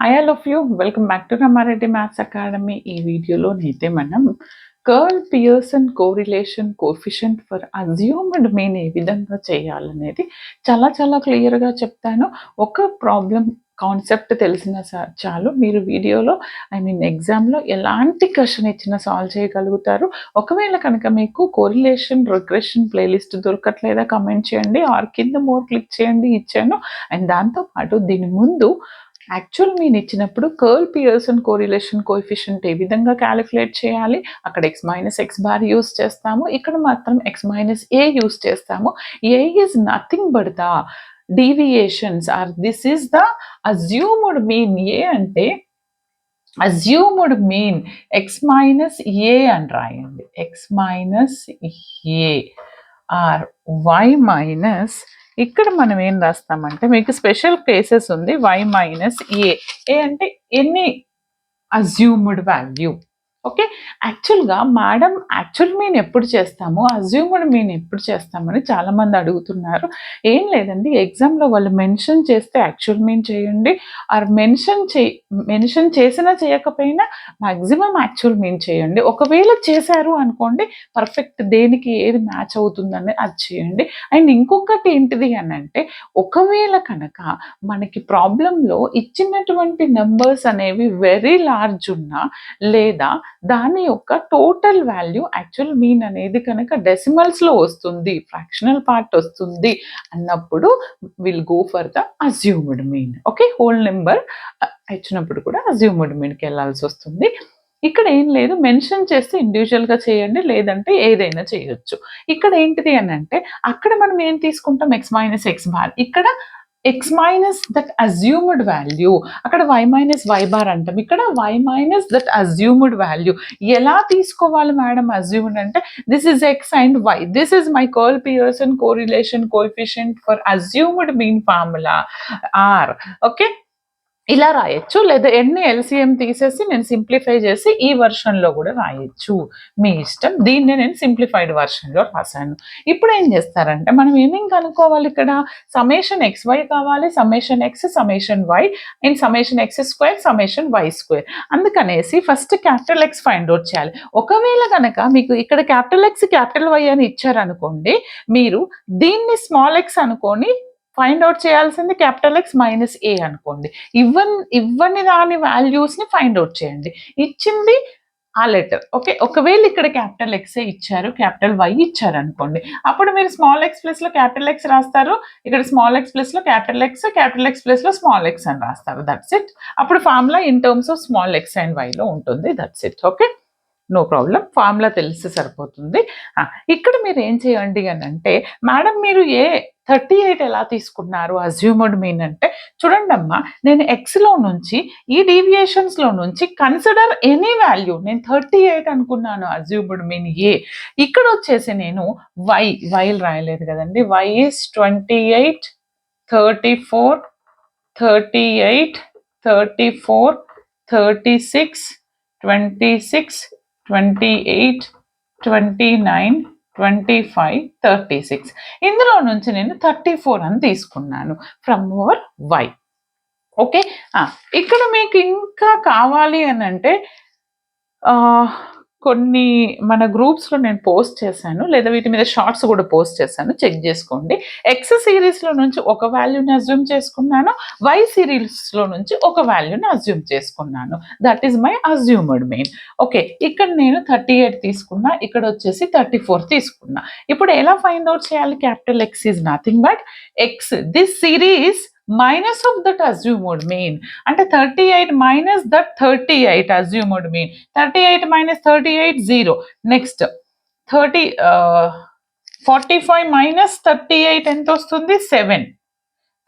Hi all of you, welcome back to Ramareddy maths academy. ఈ వీడియోలోనైతే మనం Karl Pearson correlation coefficient for assumed mean ఏ విధంగా చేయాలనేది చాలా చాలా క్లియర్గా చెప్తాను. ఒక ప్రాబ్లం కాన్సెప్ట్ తెలిసిన చాలు మీరు వీడియోలో ఎగ్జామ్లో ఎలాంటి క్వశ్చన్ ఇచ్చినా సాల్వ్ చేయగలుగుతారు. ఒకవేళ కనుక మీకు కోరిలేషన్ రిగ్రెషన్ ప్లేలిస్ట్ దొరకట్లేదా కమెంట్ చేయండి, ఆర్ కింద మోర్ క్లిక్ చేయండి, ఇచ్చాను. అండ్ దాంతోపాటు దీని ముందు యాక్చువల్ మీన్ ఇచ్చినప్పుడు కర్ల్ పియర్సన్ కోరిలేషన్ కోఎఫిషియంట్ ఏ విధంగా క్యాలిక్యులేట్ చేయాలి, అక్కడ X minus X bar use చేస్తాము, ఇక్కడ మాత్రం ఎక్స్ మైనస్ ఏ యూస్ చేస్తాము. A is nothing but the deviations or this is the assumed mean. A అంటే assumed mean X minus A అని రాయండి, X minus A are y minus, ఇక్కడ మనం ఏం రాస్తామంటే మీకు స్పెషల్ కేసెస్ ఉంది, వై మైనస్ ఏ అంటే ఎనీ అజ్యూమ్డ్ వాల్యూ. ఓకే, యాక్చువల్గా మేడం యాక్చువల్ మీన్ ఎప్పుడు చేస్తాము, అజ్యూమ్డ్ మీన్ ఎప్పుడు చేస్తామని చాలామంది అడుగుతున్నారు. ఏం లేదండి, ఎగ్జామ్లో వాళ్ళు మెన్షన్ చేస్తే యాక్చువల్ మీన్ చేయండి, ఆర్ మెన్షన్ చేసినా చేయకపోయినా మ్యాక్సిమం యాక్చువల్ మీన్ చేయండి. ఒకవేళ చేశారు అనుకోండి, పర్ఫెక్ట్ దేనికి ఏది మ్యాచ్ అవుతుందని అది చేయండి. అండ్ ఇంకొకటి ఏంటిది అని అంటే, ఒకవేళ కనుక మనకి ప్రాబ్లంలో ఇచ్చినటువంటి నెంబర్స్ అనేవి వెరీ లార్జ్ ఉన్నా, లేదా దాని యొక్క టోటల్ వాల్యూ యాక్చువల్ మీన్ అనేది కనుక డెసిమల్స్లో వస్తుంది, ఫ్రాక్షనల్ పార్ట్ వస్తుంది అన్నప్పుడు will go for the assumed mean. Okay, whole number ఇచ్చినప్పుడు కూడా అజ్యూమ్డ్ మీన్కి వెళ్ళాల్సి వస్తుంది. ఇక్కడ ఏం లేదు, మెన్షన్ చేస్తే ఇండివిజువల్గా చేయండి, లేదంటే ఏదైనా చేయొచ్చు. ఇక్కడ ఏంటిది అని అంటే, అక్కడ మనం ఏం తీసుకుంటాం, ఎక్స్ మైనస్ ఎక్స్ బార్, ఇక్కడ X minus that assumed value, అక్కడ వై మైనస్ వై బార్ అంటాం, ఇక్కడ Y minus that assumed value. ఎలా తీసుకోవాలి మేడం అజ్యూమ్డ్ అంటే, this is X and Y, this is my Karl Pearson correlation coefficient for assumed mean formula R. Okay, ఇలా రాయొచ్చు, లేదా ఎన్ని ఎల్సిఎం తీసేసి నేను సింప్లిఫై చేసి ఈ వర్షన్లో కూడా రాయొచ్చు, మీ ఇష్టం. దీన్ని నేను సింప్లిఫైడ్ వర్షన్లో రాశాను. ఇప్పుడు ఏం చేస్తారంటే, మనం ఏమేం కనుక్కోవాలి, ఇక్కడ సమేషన్ ఎక్స్ వై కావాలి, summation X, summation Y, and summation X square, summation Y square. అందుకనేసి first capital X find out చేయాలి. ఒకవేళ కనుక మీకు ఇక్కడ క్యాపిటల్ ఎక్స్ క్యాపిటల్ వై అని ఇచ్చారనుకోండి, మీరు దీన్ని స్మాల్ ఎక్స్ అనుకొని ఫైండ్ అవుట్ చేయాల్సింది క్యాపిటల్ ఎక్స్ మైనస్ ఏ అనుకోండి. ఇవ్వని దాని వాల్యూస్ని ఫైండ్ అవుట్ చేయండి, ఇచ్చింది ఆ లెటర్. ఓకే, ఒకవేళ ఇక్కడ క్యాపిటల్ ఎక్సే ఇచ్చారు, క్యాపిటల్ వై ఇచ్చారు అనుకోండి, అప్పుడు మీరు స్మాల్ ఎక్స్ ప్లస్లో క్యాపిటల్ ఎక్స్ రాస్తారు, ఇక్కడ స్మాల్ ఎక్స్ ప్లస్లో క్యాపిటల్ ఎక్స్ ప్లస్లో స్మాల్ ఎక్స్ అని రాస్తారు. That's it. అప్పుడు formula in terms of small X and వైలో ఉంటుంది. That's it. Okay, no problem, formula తెలిసి సరిపోతుంది. ఇక్కడ మీరు ఏం చేయండి అని అంటే, మేడం మీరు 38 ఎలా తీసుకున్నారు అజ్యూమ్డ్ మీన్ అంటే, చూడండి అమ్మా, నేను ఎక్స్లో నుంచి ఈ డీవియేషన్స్లో నుంచి కన్సిడర్ ఎనీ వాల్యూ, నేను 38 అనుకున్నాను అజ్యూమ్డ్ మీన్ ఏ. ఇక్కడ వచ్చేసి నేను వైల్ రాయలేదు కదండి, వై ఈస్ 28, 34, 38, 34, 36, 26, 28, 29, 25, 36. ఇందులో నుంచి నేను 34 అని తీసుకున్నాను ఫ్రమ్ ఓవర్ వై. ఓకే, ఇక్కడ మీకు ఇంకా కావాలి అని అంటే, కొన్ని మన గ్రూప్స్లో నేను పోస్ట్ చేశాను, లేదా వీటి మీద షార్ట్స్ కూడా పోస్ట్ చేశాను, చెక్ చేసుకోండి. ఎక్స్ సిరీస్లో నుంచి ఒక వాల్యూని అజ్యూమ్ చేసుకున్నాను, వై సిరీస్లో నుంచి ఒక వాల్యూని అజ్యూమ్ చేసుకున్నాను. That is my assumed mean. Okay, ఇక్కడ నేను 38 తీసుకున్నా, ఇక్కడ వచ్చేసి 34 తీసుకున్నా. ఇప్పుడు ఎలా ఫైండ్ అవుట్ చేయాలి, capital X is nothing but X this series minus of that assumed mean, అంటే 38 minus that 38 assumed mean. 38 minus 38 0. Next 45 minus 38 ఎంత వస్తుంది, 7.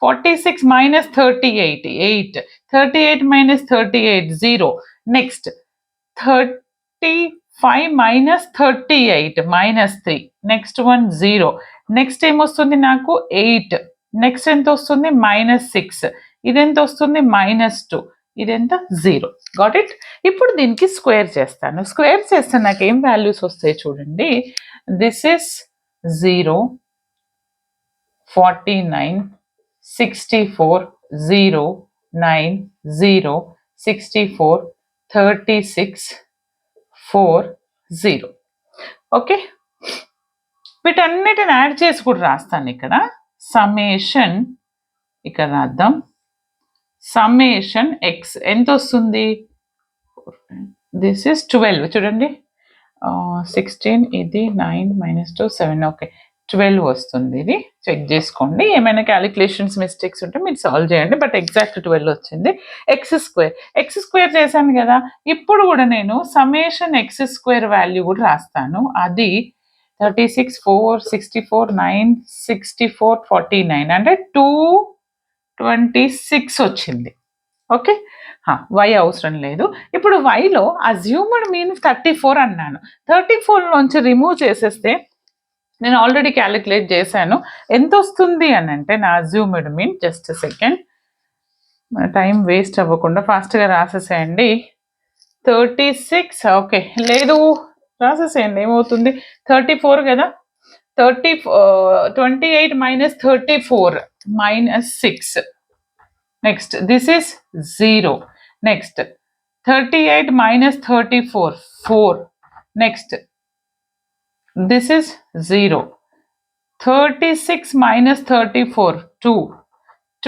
46 minus 38 8. 38 minus 38 0. Next 35 minus 38 minus 3. Next one 0. Next ఏమొస్తుంది నాకు 8. నెక్స్ట్ ఎంత వస్తుంది, -6. ఇదెంత వస్తుంది, -2. ఇదెంత, 0. Got it. ఇప్పుడు దీనికి స్క్వేర్ చేస్తాను. స్క్వేర్ చేస్తే నాకు ఏం వాల్యూస్ వస్తాయి చూడండి, దిస్ ఇస్ 0, 49, 64, 0, 9 0 64 36 4 0. ఓకే, వీటన్నిటిని యాడ్ చేసి కూడా రాస్తాను ఇక్కడ. సమ్మేషన్ ఇక్కడ రాద్దాం. సమ్మేషన్ ఎక్స్ ఎంత వస్తుంది? This is 12. చూడండి, 16 ఇది 9 - 2 7. ఓకే, 12 వస్తుంది. ఇది చెక్ చేసుకోండి, ఏమైనా క్యాలిక్యులేషన్స్ మిస్టేక్స్ ఉంటే మీరు సాల్వ్ చేయండి. బట్ ఎగ్జాక్ట్ 12 వచ్చింది. ఎక్స్ స్క్వేర్ చేశాను కదా, ఇప్పుడు కూడా నేను సమ్మేషన్ ఎక్స్ స్క్వేర్ వాల్యూ కూడా రాస్తాను. అది 36 4 64 9 64 49 అంటే 226 వచ్చింది. ఓకే, వై అవసరం లేదు. ఇప్పుడు వైలో అజ్యూమ్డ్ మీన్ 34 అన్నాను. 34లోంచి రిమూవ్ చేసేస్తే నేను ఆల్రెడీ క్యాలిక్యులేట్ చేశాను ఎంత వస్తుంది అని అంటే నా assumed mean. Just second, time waste అవ్వకుండా ఫాస్ట్గా రాసేసేయండి. 36 ఓకే, లేదు రాసేసేయండి, ఏమవుతుంది 34 కదా. 28 - 34 -6. Next, this is 0. Next, 38 - 34 4. Next, this is 0. 36 - 34 2.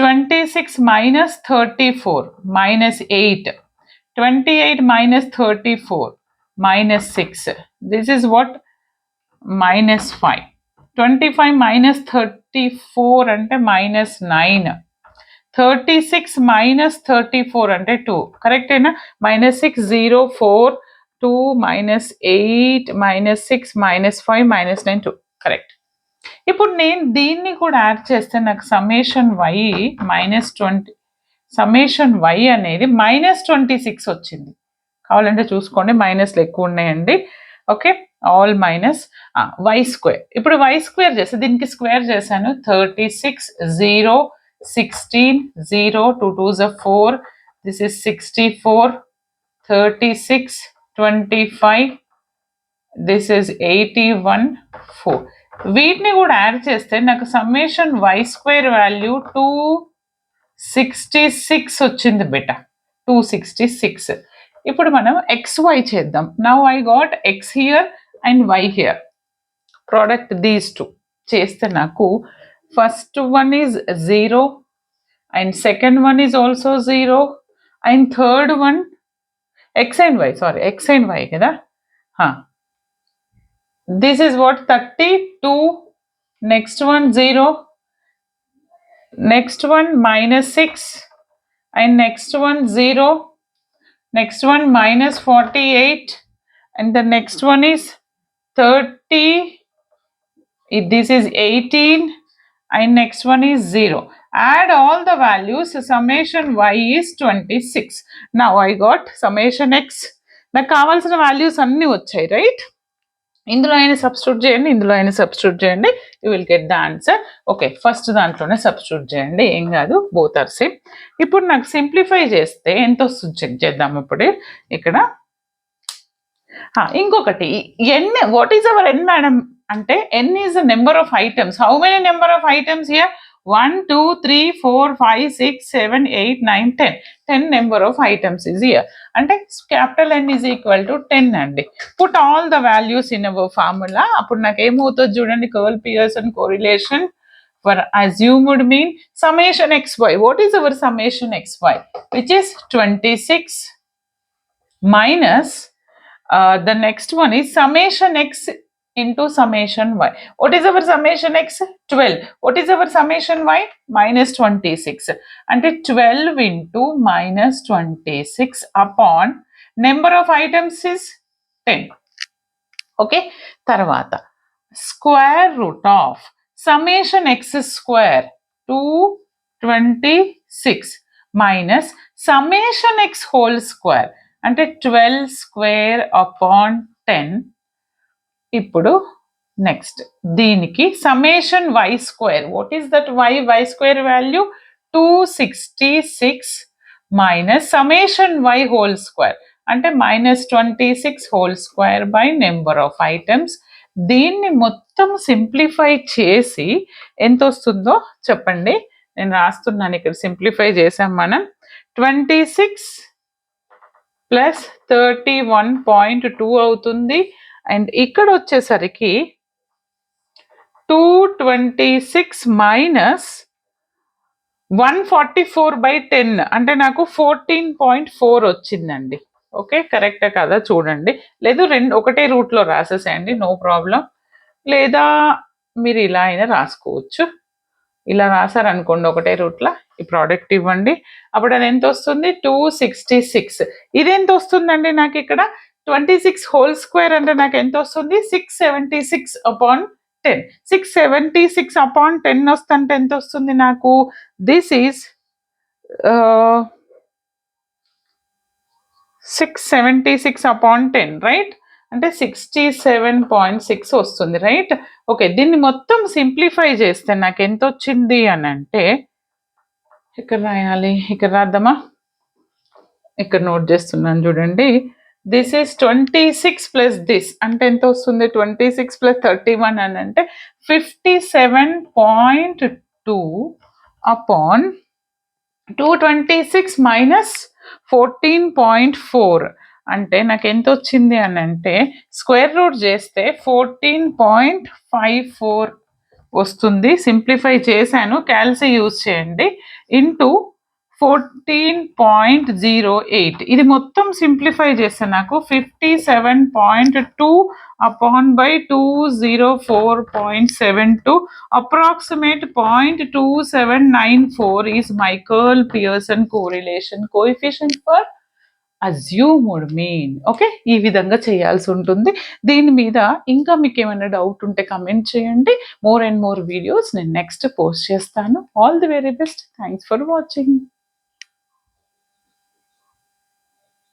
26 - 34 -8. 28 - 34 -6. This is what? -5. 25 - 34 అంటే -9. 36 - 34 అంటే 2. కరెక్టేనా? -6 0 4 2 -8 -6 -5 -9 2. కరెక్ట్. ఇప్పుడు నేను దీన్ని కూడా యాడ్ చేస్తే నాకు సమ్మేషన్ వై -20, సమ్మేషన్ వై అనేది -26 వచ్చింది. కావాలంటే చూసుకోండి, మైనస్లు ఎక్కువ ఉన్నాయండి. Okay, all minus Y square. ఇప్పుడు వై స్క్వేర్ చేస్తే దీనికి స్క్వేర్ చేశాను. 36 0 16 0 2 2s are 4. This is 64 36 25. This is 81 4. వీటిని కూడా యాడ్ చేస్తే నాకు సమ్మేషన్ వై స్క్వేర్ వాల్యూ 266 వచ్చింది బెట. 266. ఇప్పుడు మనం XY చేద్దాం. Now I got X here and Y here. Product these two చేస్తే నాకు first one is 0 and second one is also 0 and third one X and Y కదా. This is what 32. Next one 0, next one -6 and next one 0, next one -48 and the next one is 30. This is 18 and next one is 0. Add all the values. Summation y is 26. Now I got summation x. నాకు కావాల్సిన values అన్నీ వచ్చాయి, right? ఇందులో అయినా substitute చేయండి, ఇందులో అయినా substitute చేయండి, you will get the answer. Okay, first దాంట్లోనే సబ్స్టిట్యూట్ చేయండి, ఏం కాదు, బోత్ ఆర్ సేమ్. ఇప్పుడు నాకు సింప్లిఫై చేస్తే ఎంత వస్తుంది చెక్ చేద్దాం. ఇప్పుడు ఇక్కడ ఇంకొకటి N, what is our N madam అంటే N is the number of items. How many number of items here? 1 2 3 4 5 6 7 8 9 10. 10 number of items is here. అంటే capital N is equal to 10 అండి. Put all the values in our formula. అప్పుడు నాకు ఏమవుతుంది చూడండి, Karl Pearson correlation for assumed mean summation xy. What is our summation xy? Which is 26 minus the next one is summation x into summation y. What is our summation x? 12. What is our summation y? -26. అంటే 12 into -26 upon number of items is 10. Okay, తర్వాత square root of summation x square 226 minus summation x whole square అంటే 12 square upon 10. ఇప్పుడు next దీనికి summation y square. What is that y square value? 266 minus summation y whole square అంటే -26 whole square by number of items. దీన్ని మొత్తం simplify చేసి ఎంత వస్తుందో చెప్పండి. నేను రాస్తున్నాను ఇక్కడ, సింప్లిఫై చేసాం మనం. 26 ప్లస్ 31.2 అవుతుంది. అండ్ ఇక్కడ వచ్చేసరికి 226 మైనస్ 144/10 అంటే నాకు 14.4 వచ్చిందండి. ఓకే, కరెక్టా కదా చూడండి. లేదు ఒకటే రూట్లో రాసేసేయండి, నో ప్రాబ్లం. లేదా మీరు ఇలా అయినా రాసుకోవచ్చు. ఇలా రాసారనుకోండి ఒకటే రూట్లో, ఈ ప్రోడక్ట్ ఇవ్వండి. అప్పుడు అది ఎంత వస్తుంది? 266. ఇది ఎంత వస్తుందండి నాకు ఇక్కడ? 26 హోల్ స్క్వేర్ అంటే నాకు ఎంత వస్తుంది? 676/10. 676/10 వస్తుంటే ఎంత వస్తుంది నాకు? This is 676/10, right? అంటే 67.6 వస్తుంది, రైట్? ఓకే, దీన్ని మొత్తం సింప్లిఫై చేస్తే నాకు ఎంత వచ్చింది అని అంటే, ఇక్కడ రాయాలి, ఇక్కడ రాద్దామా? ఇక్కడ నోట్ చేస్తున్నాను చూడండి. దిస్ ఈస్ 26 ప్లస్ దిస్ అంటే ఎంత వస్తుంది? 26 ప్లస్ 31 అని అంటే 57.2 అపాన్ 226 మైనస్ 14.4 అంటే నాకు ఎంత వచ్చింది అని అంటే, స్క్వేర్ రూట్ చేస్తే 14.54 వస్తుంది. సింప్లిఫై చేశాను, క్యాల్సి యూజ్ చేయండి. ఇంటూ 14.08. ఇది మొత్తం సింప్లిఫై చేస్తే నాకు 57.2 upon by 204.72 approximate 0.2794 is my Curl Pearson correlation coefficient for assumed mean. Okay, ఈ విధంగా చేయాల్సి ఉంటుంది. దీని మీద ఇంకా మీకు ఏమైనా డౌట్ ఉంటే కమెంట్ చేయండి. మోర్ అండ్ మోర్ వీడియోస్ నేను నెక్స్ట్ పోస్ట్ చేస్తాను. All the very best. Thanks for watching.